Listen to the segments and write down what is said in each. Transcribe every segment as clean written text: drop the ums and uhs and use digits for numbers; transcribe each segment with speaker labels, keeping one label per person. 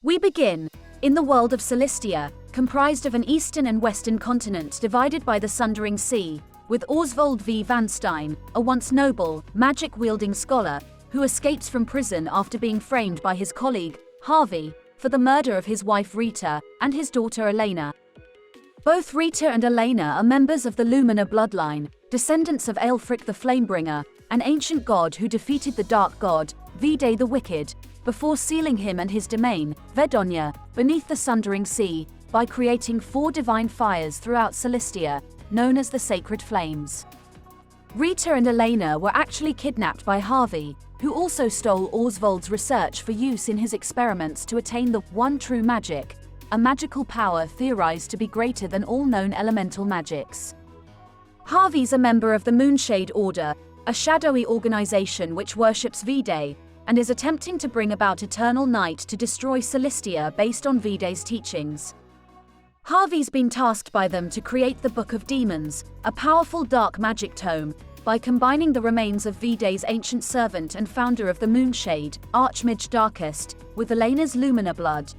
Speaker 1: We begin in the world of Celestia, comprised of an eastern and western continent divided by the Sundering Sea, with Oswald V. Vanstein, a once noble, magic-wielding scholar, who escapes from prison after being framed by his colleague, Harvey, for the murder of his wife Rita and his daughter Elena. Both Rita and Elena are members of the Lumina bloodline, descendants of Aelfric the Flamebringer, an ancient god who defeated the Dark God, Vide the Wicked, before sealing him and his domain, Vedonia, beneath the Sundering Sea, by creating 4 divine fires throughout Celestia, known as the Sacred Flames. Rita and Elena were actually kidnapped by Harvey, who also stole Oswald's research for use in his experiments to attain the One True Magic, a magical power theorized to be greater than all known elemental magics. Harvey's a member of the Moonshade Order, a shadowy organization which worships Vide, and is attempting to bring about eternal night to destroy Celestia based on Vide's teachings. Harvey's been tasked by them to create the Book of Demons, a powerful dark magic tome, by combining the remains of Vide's ancient servant and founder of the Moonshade, Archmage Darkest, with Elena's Lumina blood.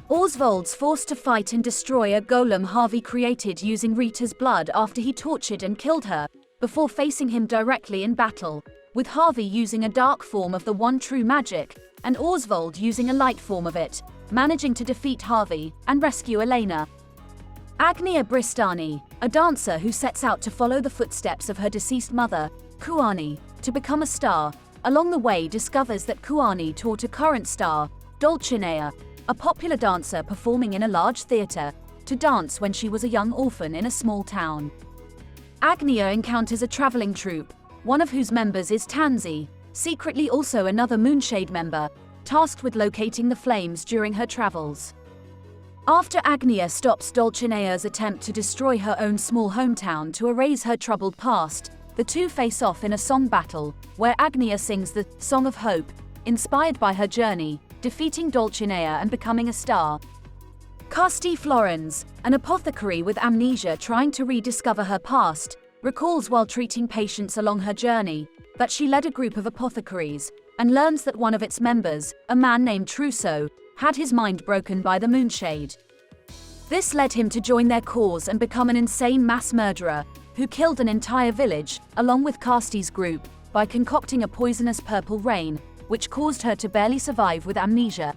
Speaker 1: Oswald's forced to fight and destroy a golem Harvey created using Rita's blood after he tortured and killed her, before facing him directly in battle, with Harvey using a dark form of the One True Magic, and Oswald using a light form of it, managing to defeat Harvey and rescue Elena. Agnia Bristani, a dancer who sets out to follow the footsteps of her deceased mother, Kuani, to become a star, along the way discovers that Kuani taught a current star, Dulcinea, a popular dancer performing in a large theatre, to dance when she was a young orphan in a small town. Agnia encounters a traveling troupe, one of whose members is Tansy, secretly also another Moonshade member, tasked with locating the flames during her travels. After Agnia stops Dulcinea's attempt to destroy her own small hometown to erase her troubled past, the two face off in a song battle, where Agnia sings the Song of Hope, inspired by her journey, defeating Dulcinea and becoming a star. Casti Florens, an apothecary with amnesia trying to rediscover her past, recalls while treating patients along her journey, that she led a group of apothecaries, and learns that one of its members, a man named Trousseau, had his mind broken by the Moonshade. This led him to join their cause and become an insane mass murderer, who killed an entire village, along with Casti's group, by concocting a poisonous purple rain, which caused her to barely survive with amnesia.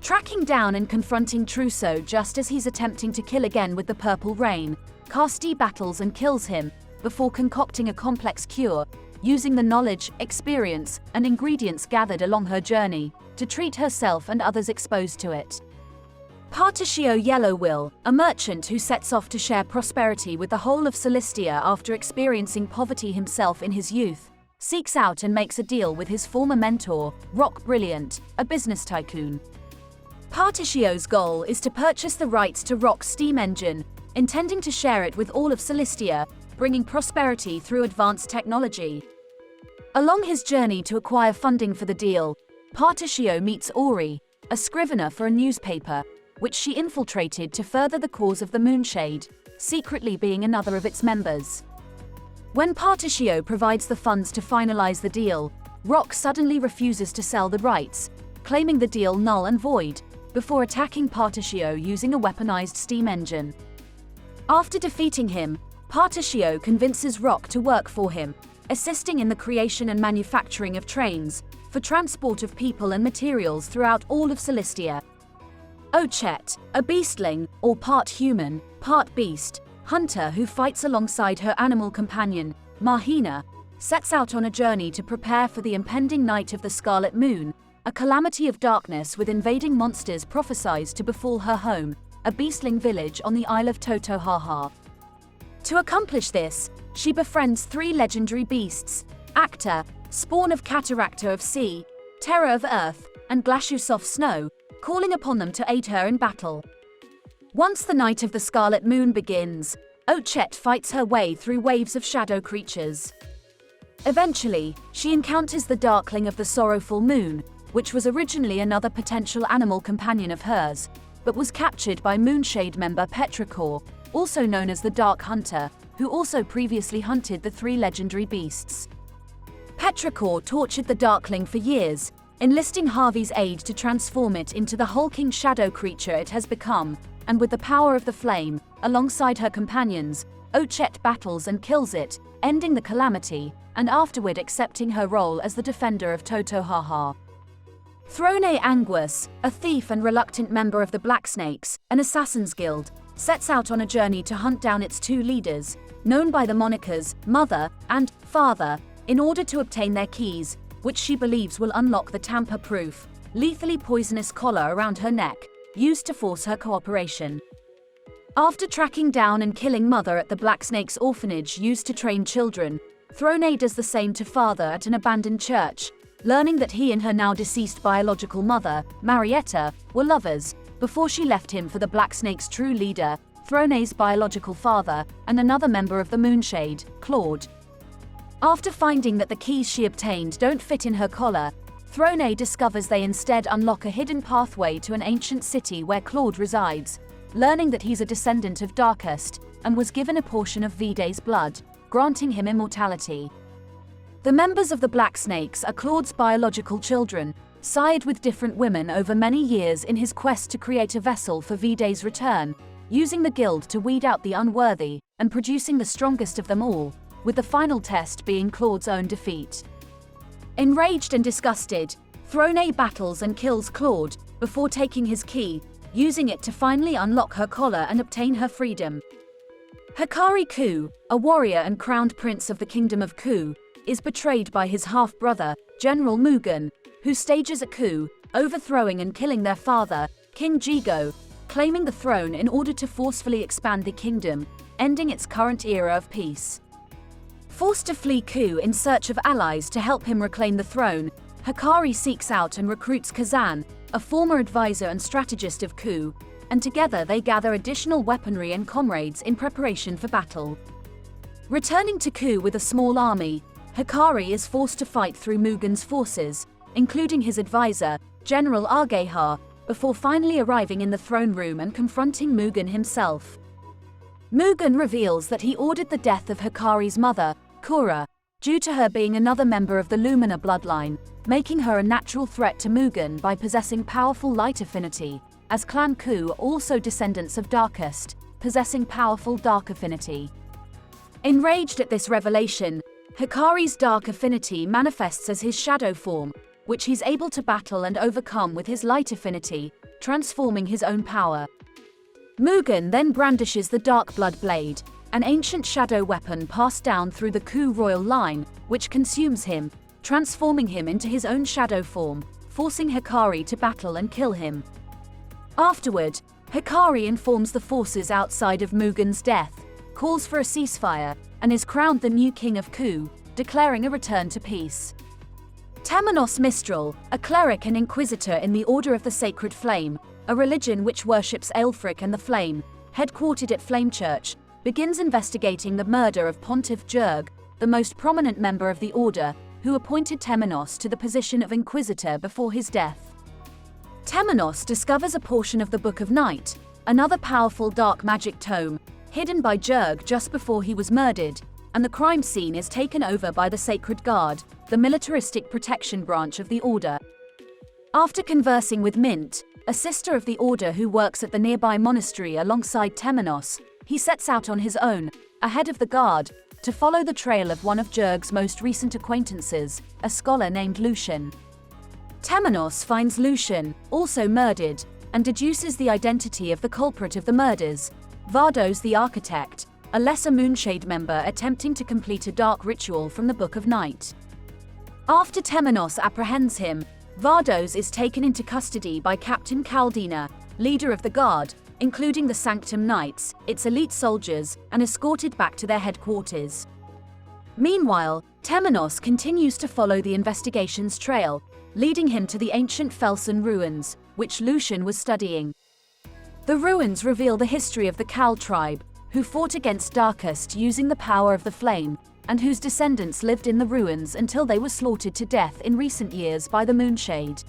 Speaker 1: Tracking down and confronting Trousseau just as he's attempting to kill again with the purple rain, Casti battles and kills him, before concocting a complex cure, using the knowledge, experience, and ingredients gathered along her journey, to treat herself and others exposed to it. Particio Yellowwill, a merchant who sets off to share prosperity with the whole of Celestia after experiencing poverty himself in his youth, seeks out and makes a deal with his former mentor, Rock Brilliant, a business tycoon. Particio's goal is to purchase the rights to Rock's steam engine, intending to share it with all of Celestia, bringing prosperity through advanced technology. Along his journey to acquire funding for the deal, Particio meets Ori, a scrivener for a newspaper, which she infiltrated to further the cause of the Moonshade, secretly being another of its members. When Particio provides the funds to finalize the deal, Rock suddenly refuses to sell the rights, claiming the deal null and void, before attacking Particio using a weaponized steam engine. After defeating him, Particio convinces Rock to work for him, assisting in the creation and manufacturing of trains, for transport of people and materials throughout all of Celestia. Ochet, a beastling, or part human, part beast, hunter who fights alongside her animal companion, Mahina, sets out on a journey to prepare for the impending night of the Scarlet Moon, a calamity of darkness with invading monsters prophesied to befall her home, a beastling village on the Isle of Totohaha. To accomplish this, she befriends 3 legendary beasts, Acta, spawn of Cataracta of Sea, Terror of Earth, and Glacius of Snow, calling upon them to aid her in battle. Once the night of the Scarlet Moon begins, Ochet fights her way through waves of shadow creatures. Eventually, she encounters the Darkling of the Sorrowful Moon, which was originally another potential animal companion of hers, but was captured by Moonshade member Petrichor, also known as the Dark Hunter, who also previously hunted the 3 legendary beasts. Petrichor tortured the Darkling for years, enlisting Harvey's aid to transform it into the hulking shadow creature it has become, and with the power of the flame, alongside her companions, Ochette battles and kills it, ending the calamity, and afterward accepting her role as the defender of Totohaha. Throne Anguis, a thief and reluctant member of the Blacksnakes, an assassin's guild, sets out on a journey to hunt down its two leaders, known by the monikers Mother and Father, in order to obtain their keys, which she believes will unlock the tamper-proof, lethally poisonous collar around her neck, used to force her cooperation. After tracking down and killing Mother at the Blacksnakes orphanage used to train children, Throne does the same to Father at an abandoned church, learning that he and her now deceased biological mother, Marietta, were lovers, before she left him for the Blacksnake's true leader, Throne's biological father, and another member of the Moonshade, Claude. After finding that the keys she obtained don't fit in her collar, Throne discovers they instead unlock a hidden pathway to an ancient city where Claude resides, learning that he's a descendant of Darkest, and was given a portion of Vide's blood, granting him immortality. The members of the Blacksnakes are Claude's biological children, sired with different women over many years in his quest to create a vessel for Vide's return, using the guild to weed out the unworthy, and producing the strongest of them all, with the final test being Claude's own defeat. Enraged and disgusted, Throne battles and kills Claude, before taking his key, using it to finally unlock her collar and obtain her freedom. Hikari Ku, a warrior and crowned prince of the Kingdom of Ku, is betrayed by his half-brother, General Mugen, who stages a coup, overthrowing and killing their father, King Jigo, claiming the throne in order to forcefully expand the kingdom, ending its current era of peace. Forced to flee Ku in search of allies to help him reclaim the throne, Hikari seeks out and recruits Kazan, a former advisor and strategist of Ku, and together they gather additional weaponry and comrades in preparation for battle. Returning to Ku with a small army, Hikari is forced to fight through Mugen's forces, including his advisor, General Argehar, before finally arriving in the throne room and confronting Mugen himself. Mugen reveals that he ordered the death of Hikari's mother, Kura, due to her being another member of the Lumina bloodline, making her a natural threat to Mugen by possessing powerful light affinity, as Clan Ku are also descendants of Darkest, possessing powerful dark affinity. Enraged at this revelation, Hikari's dark affinity manifests as his shadow form, which he's able to battle and overcome with his light affinity, transforming his own power. Mugen then brandishes the Dark Blood Blade, an ancient shadow weapon passed down through the Ku royal line, which consumes him, transforming him into his own shadow form, forcing Hikari to battle and kill him. Afterward, Hikari informs the forces outside of Mugen's death, calls for a ceasefire, and is crowned the new king of Ku, declaring a return to peace. Temenos Mistral, a cleric and inquisitor in the Order of the Sacred Flame, a religion which worships Aelfric and the Flame, headquartered at Flame Church, begins investigating the murder of Pontiff Jurg, the most prominent member of the Order, who appointed Temenos to the position of Inquisitor before his death. Temenos discovers a portion of the Book of Night, another powerful dark magic tome, hidden by Jurg just before he was murdered, and the crime scene is taken over by the Sacred Guard, the militaristic protection branch of the Order. After conversing with Mint, a sister of the Order who works at the nearby monastery alongside Temenos, he sets out on his own, ahead of the guard, to follow the trail of one of Jurg's most recent acquaintances, a scholar named Lucian. Temenos finds Lucian, also murdered, and deduces the identity of the culprit of the murders, Vardos the Architect, a lesser Moonshade member attempting to complete a dark ritual from the Book of Night. After Temenos apprehends him, Vardos is taken into custody by Captain Caldina, leader of the Guard, including the Sanctum Knights, its elite soldiers, and escorted back to their headquarters. Meanwhile, Temenos continues to follow the investigation's trail, leading him to the ancient Felsen ruins, which Lucian was studying. The ruins reveal the history of the Cal tribe, who fought against Darkest using the power of the flame, and whose descendants lived in the ruins until they were slaughtered to death in recent years by the Moonshade.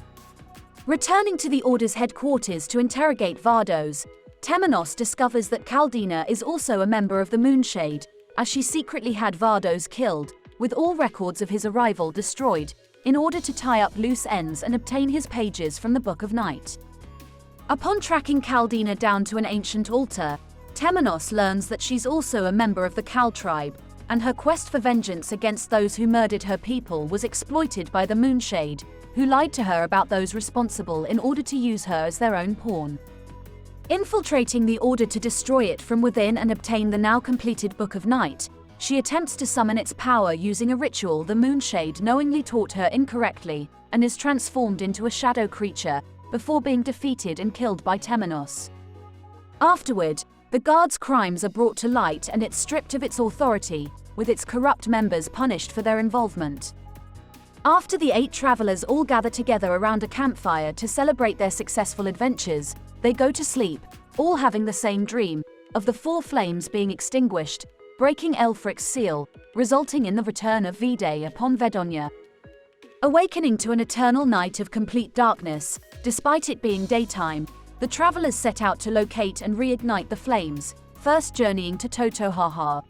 Speaker 1: Returning to the Order's headquarters to interrogate Vardos, Temenos discovers that Caldina is also a member of the Moonshade, as she secretly had Vardos killed, with all records of his arrival destroyed, in order to tie up loose ends and obtain his pages from the Book of Night. Upon tracking Caldina down to an ancient altar, Temenos learns that she's also a member of the Cal tribe, and her quest for vengeance against those who murdered her people was exploited by the Moonshade, who lied to her about those responsible in order to use her as their own pawn. Infiltrating the Order to destroy it from within and obtain the now completed Book of Night, she attempts to summon its power using a ritual the Moonshade knowingly taught her incorrectly, and is transformed into a shadow creature, before being defeated and killed by Temenos. Afterward, the Guard's crimes are brought to light and it's stripped of its authority, with its corrupt members punished for their involvement. After the 8 travelers all gather together around a campfire to celebrate their successful adventures, they go to sleep, all having the same dream, of the 4 flames being extinguished, breaking Elfric's seal, resulting in the return of V-Day upon Vedonia. Awakening to an eternal night of complete darkness, despite it being daytime, the travelers set out to locate and reignite the flames, first journeying to Totohaha.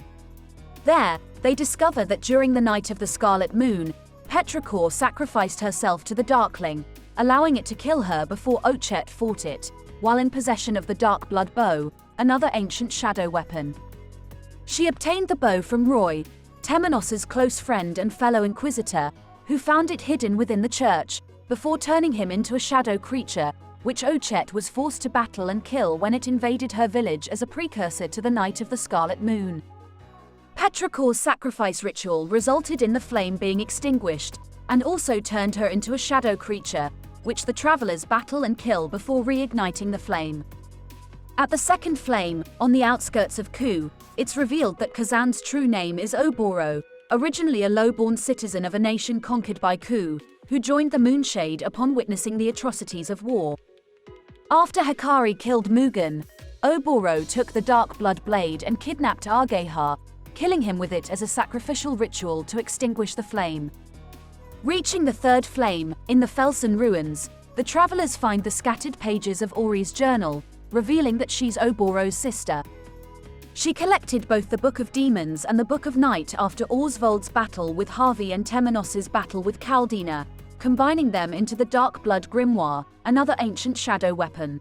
Speaker 1: There, they discover that during the night of the Scarlet Moon, Petrichor sacrificed herself to the Darkling, allowing it to kill her before Ochet fought it, while in possession of the Dark Blood Bow, another ancient shadow weapon. She obtained the bow from Roy, Temenos' close friend and fellow Inquisitor, who found it hidden within the church, before turning him into a shadow creature, which Ochet was forced to battle and kill when it invaded her village as a precursor to the Night of the Scarlet Moon. Petrichor's sacrifice ritual resulted in the flame being extinguished, and also turned her into a shadow creature, which the travelers battle and kill before reigniting the flame. At the second flame, on the outskirts of Ku, it's revealed that Kazan's true name is Oboro, originally a low-born citizen of a nation conquered by Ku, who joined the Moonshade upon witnessing the atrocities of war. After Hikari killed Mugen, Oboro took the Dark Blood Blade and kidnapped Argehar, killing him with it as a sacrificial ritual to extinguish the flame. Reaching the third flame, in the Felsen ruins, the travelers find the scattered pages of Ori's journal, revealing that she's Oboro's sister. She collected both the Book of Demons and the Book of Night after Oswald's battle with Harvey and Temenos' battle with Caldina, combining them into the Dark Blood Grimoire, another ancient shadow weapon.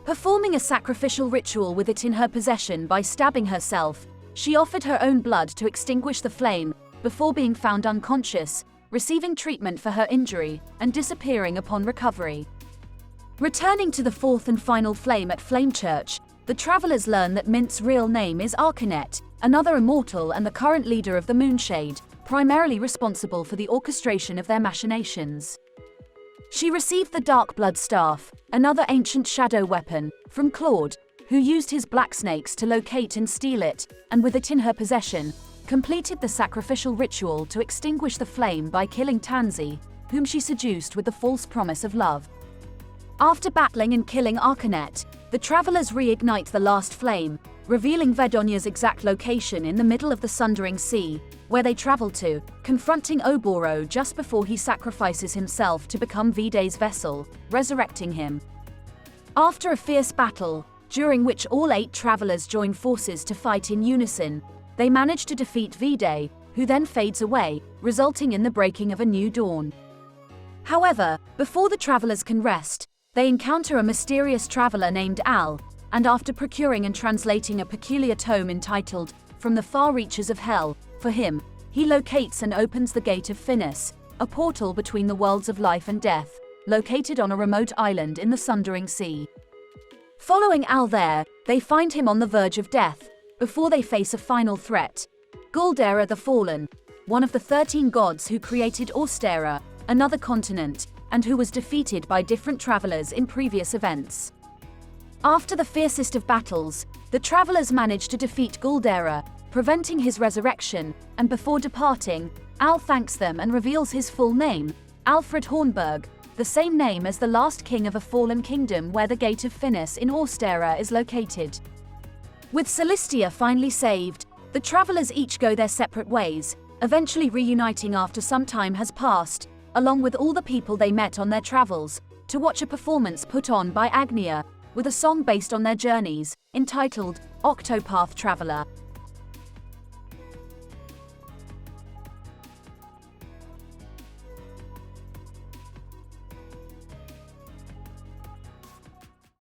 Speaker 1: Performing a sacrificial ritual with it in her possession by stabbing herself, she offered her own blood to extinguish the flame, before being found unconscious, receiving treatment for her injury, and disappearing upon recovery. Returning to the fourth and final flame at Flamechurch, the travelers learn that Mint's real name is Arcanet, another immortal and the current leader of the Moonshade, primarily responsible for the orchestration of their machinations. She received the Dark Blood Staff, another ancient shadow weapon, from Claude, who used his black snakes to locate and steal it, and with it in her possession, completed the sacrificial ritual to extinguish the flame by killing Tansy, whom she seduced with the false promise of love. After battling and killing Arcanet, the travelers reignite the last flame, revealing Vedonia's exact location in the middle of the Sundering Sea, where they travel to, confronting Oboro just before he sacrifices himself to become V-Day's vessel, resurrecting him. After a fierce battle, during which all 8 travelers join forces to fight in unison, they manage to defeat V-Day, who then fades away, resulting in the breaking of a new dawn. However, before the travelers can rest, they encounter a mysterious traveler named Al, and after procuring and translating a peculiar tome entitled From the Far Reaches of Hell, for him, he locates and opens the Gate of Finis, a portal between the worlds of life and death, located on a remote island in the Sundering Sea. Following Al there, they find him on the verge of death, before they face a final threat. Guldera the Fallen, one of the 13 gods who created Austera, another continent, and who was defeated by different travelers in previous events. After the fiercest of battles, the travelers manage to defeat Guldera, preventing his resurrection, and before departing, Al thanks them and reveals his full name, Alfred Hornburg, the same name as the last king of a fallen kingdom where the Gate of Finis in Austera is located. With Celestia finally saved, the travelers each go their separate ways, eventually reuniting after some time has passed, along with all the people they met on their travels, to watch a performance put on by Agnia, with a song based on their journeys, entitled Octopath Traveler.